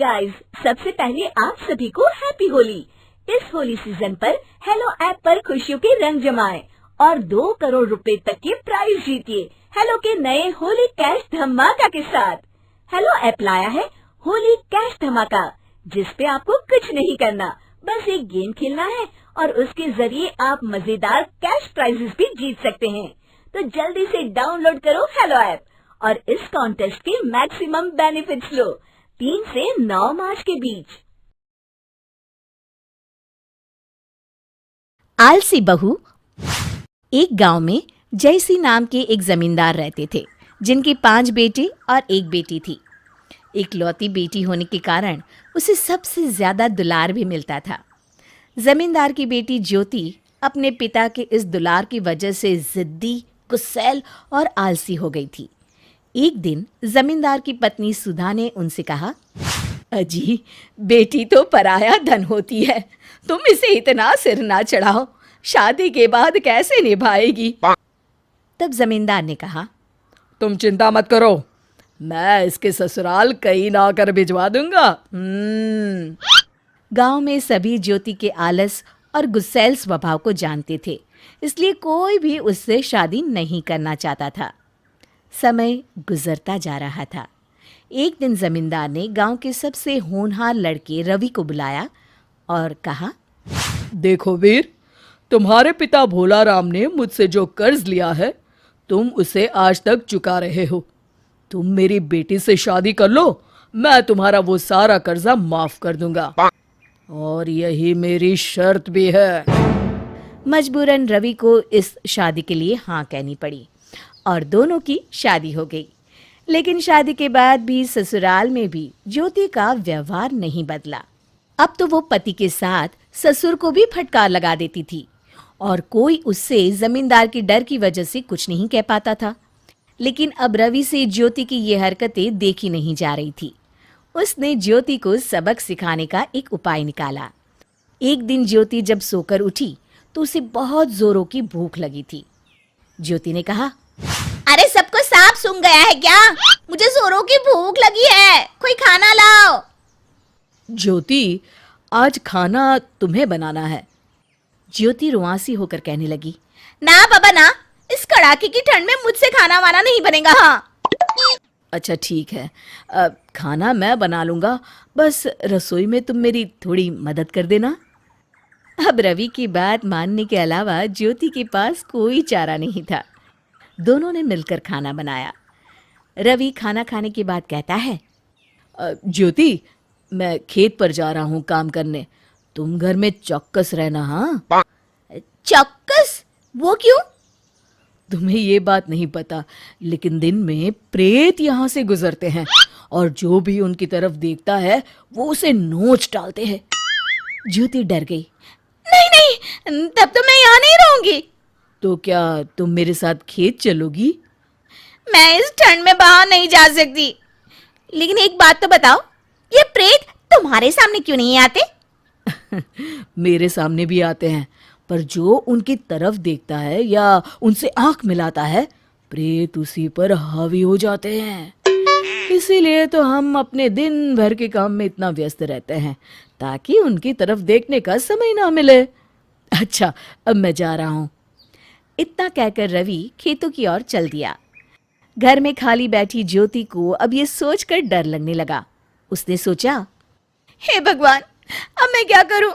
Guys, सबसे पहले आप सभी को हैप्पी होली। इस होली सीजन पर हेलो ऐप पर खुशियों के रंग जमाएं और 2 करोड़ रुपए तक के प्राइज जीतिए हेलो के नए होली कैश धमाका के साथ। हेलो ऐप लाया है होली कैश धमाका, जिस पे आपको कुछ नहीं करना, बस एक गेम खेलना है और उसके जरिए आप मजेदार कैश प्राइजेस भी जीत सकते हैं। तो जल्दी से डाउनलोड करो हेलो ऐप और इस कॉन्टेस्ट के मैक्सिमम बेनिफिट्स लो 3 से 9 मार्च के बीच। आलसी बहू। एक गांव में जयसी नाम के एक जमींदार रहते थे, जिनके 5 बेटे और 1 बेटी थी। इकलौती बेटी होने के कारण उसे सबसे ज्यादा दुलार भी मिलता था। जमींदार की बेटी ज्योति अपने पिता के इस दुलार की वजह से जिद्दी, गुस्सैल और आलसी हो गई थी। एक दिन जमींदार की पत्नी सुधा ने उनसे कहा, अजी, बेटी तो पराया धन होती है, तुम इसे इतना सिर ना चढ़ाओ, शादी के बाद कैसे निभाएगी। तब जमींदार ने कहा, तुम चिंता मत करो, मैं इसके ससुराल कहीं ना कर भिजवा दूंगा। गांव में सभी ज्योति के आलस और गुस्सैल स्वभाव को जानते थे, इसलिए कोई भी उससे शादी नहीं करना चाहता था। समय गुजरता जा रहा था। एक दिन जमींदार ने गांव के सबसे होनहार लड़के रवि को बुलाया और कहा, देखो वीर, तुम्हारे पिता भोलाराम ने मुझसे जो कर्ज लिया है, तुम उसे आज तक चुका रहे हो। तुम मेरी बेटी से शादी कर लो, मैं तुम्हारा वो सारा कर्जा माफ कर दूंगा, और यही मेरी शर्त भी है। मजबूरन रवि को इस शादी के लिए हाँ कहनी पड़ी और दोनों की शादी हो गई। लेकिन शादी के बाद भी ससुराल में भी ज्योति का व्यवहार नहीं बदला। अब तो वो पति के साथ ससुर को भी फटकार लगा देती थी और कोई उससे जमींदार के डर की वजह से कुछ नहीं कह पाता था। लेकिन अब रवि से ज्योति की ये हरकतें देखी नहीं जा रही थी। उसने ज्योति को सबक सिखाने का एक उपाय निकाला। एक दिन ज्योति जब सोकर उठी तो उसे बहुत जोरों की भूख लगी थी। ज्योति ने कहा, अरे सबको सांप सूंघ गया है क्या? मुझे जोरों की भूख लगी है, कोई खाना लाओ। ज्योति, आज खाना तुम्हें बनाना है। ज्योति रुआंसी होकर कहने लगी, ना बाबा ना, इस कड़ाके की ठंड में मुझसे खाना वाना नहीं बनेगा। हाँ, अच्छा ठीक है, खाना मैं बना लूंगा, बस रसोई में तुम मेरी थोड़ी मदद कर देना। अब रवि की बात मानने के अलावा ज्योति के पास कोई चारा नहीं था। दोनों ने मिलकर खाना बनाया। रवि खाना खाने के बाद कहता है, ज्योति, मैं खेत पर जा रहा हूँ काम करने, तुम घर में चौकस रहना। हाँ, चौकस? वो क्यों? तुम्हें ये बात नहीं पता, लेकिन दिन में प्रेत यहाँ से गुजरते हैं और जो भी उनकी तरफ देखता है वो उसे नोच डालते हैं। ज्योति डर गई। नहीं नहीं, तब तो मैं यहाँ नहीं रहूंगी। तो क्या तुम मेरे साथ खेत चलोगी? मैं इस ठंड में बाहर नहीं जा सकती। लेकिन एक बात तो बताओ, ये प्रेत तुम्हारे सामने क्यों नहीं आते? मेरे सामने भी आते हैं, पर जो उनकी तरफ देखता है या उनसे आंख मिलाता है, प्रेत उसी पर हावी हो जाते हैं। इसीलिए तो हम अपने दिन भर के काम में इतना व्यस्त रहते हैं, ताकि उनकी तरफ देखने का समय ना मिले। अच्छा, अब मैं जा रहा हूँ। इतना कहकर रवि खेतों की ओर चल दिया। घर में खाली बैठी ज्योति को अब ये सोचकर डर लगने लगा। उसने सोचा, हे भगवान, अब मैं क्या करूं?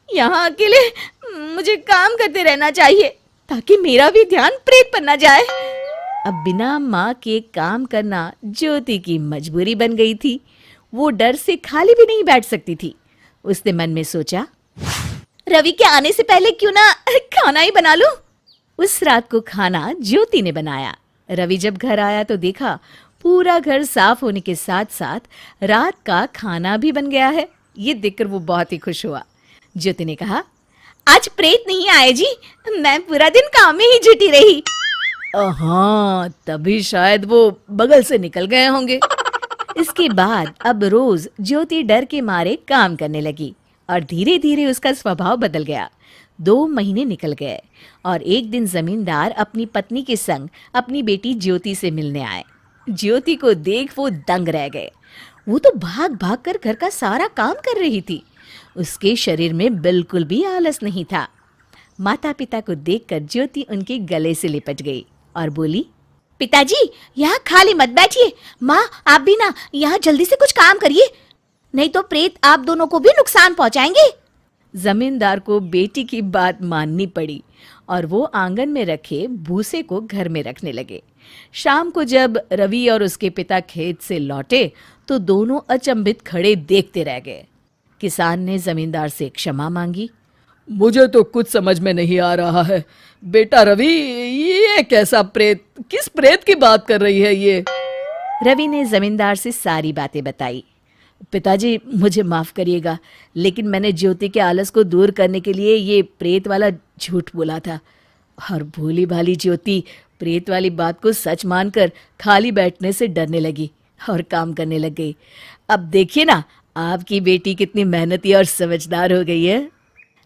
यहाँ अकेले मुझे काम करते रहना चाहिए ताकि मेरा भी ध्यान प्रेत पर न जाए। अब बिना माँ के काम करना ज्योति की मजबूरी बन गई थी। वो डर से खाली भी नहीं बैठ सकती थी। उसने मन में सोचा, रवि के आने से पहले क्यों ना खाना ही बना लूं। उस रात को खाना ज्योति ने बनाया। रवि जब घर आया तो देखा पूरा घर साफ होने के साथ साथ रात का खाना भी बन गया है। ये देखकर वो बहुत ही खुश हुआ। ज्योति ने कहा, आज प्रेत नहीं आए जी, मैं पूरा दिन काम में ही जुटी रही। हाँ, तभी शायद वो बगल से निकल गए होंगे। इसके बाद अब रोज ज्योति डर के मारे काम करने लगी और धीरे धीरे उसका स्वभाव बदल गया। 2 महीने निकल गए और एक दिन जमींदार अपनी पत्नी के संग अपनी बेटी ज्योति से मिलने आए। ज्योति को देख वो दंग रह गए। वो तो भाग भाग कर घर का सारा काम कर रही थी। उसके शरीर में बिल्कुल भी आलस नहीं था। माता पिता को देखकर ज्योति उनके गले से लिपट गई और बोली, पिताजी यहाँ खाली मत बैठिए। माँ आप भी ना यहाँ जल्दी से कुछ काम करिए, नहीं तो प्रेत आप दोनों को भी नुकसान पहुंचाएंगे। जमींदार को बेटी की बात माननी पड़ी और वो आंगन में रखे भूसे को घर में रखने लगे। शाम को जब रवि और उसके पिता खेत से लौटे तो दोनों अचंभित खड़े देखते रह गए। किसान ने जमींदार से क्षमा मांगी। मुझे तो कुछ समझ में नहीं आ रहा है। बेटा रवि, ये कैसा प्रेत, किस प्रेत की बात कर रही है ये? रवि ने जमींदार से सारी बातें बताई। पिताजी मुझे माफ करिएगा, लेकिन मैंने ज्योति के आलस को दूर करने के लिए ये प्रेत वाला झूठ बोला था और भोली भाली ज्योति प्रेत वाली बात को सच मानकर खाली बैठने से डरने लगी और काम करने लग गई। अब देखिए ना, आपकी बेटी कितनी मेहनती और समझदार हो गई है।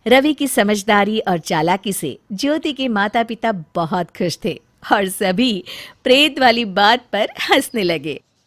रवि की समझदारी और चालाकी से ज्योति के माता पिता बहुत खुश थे और सभी प्रेत वाली बात पर हंसने लगे।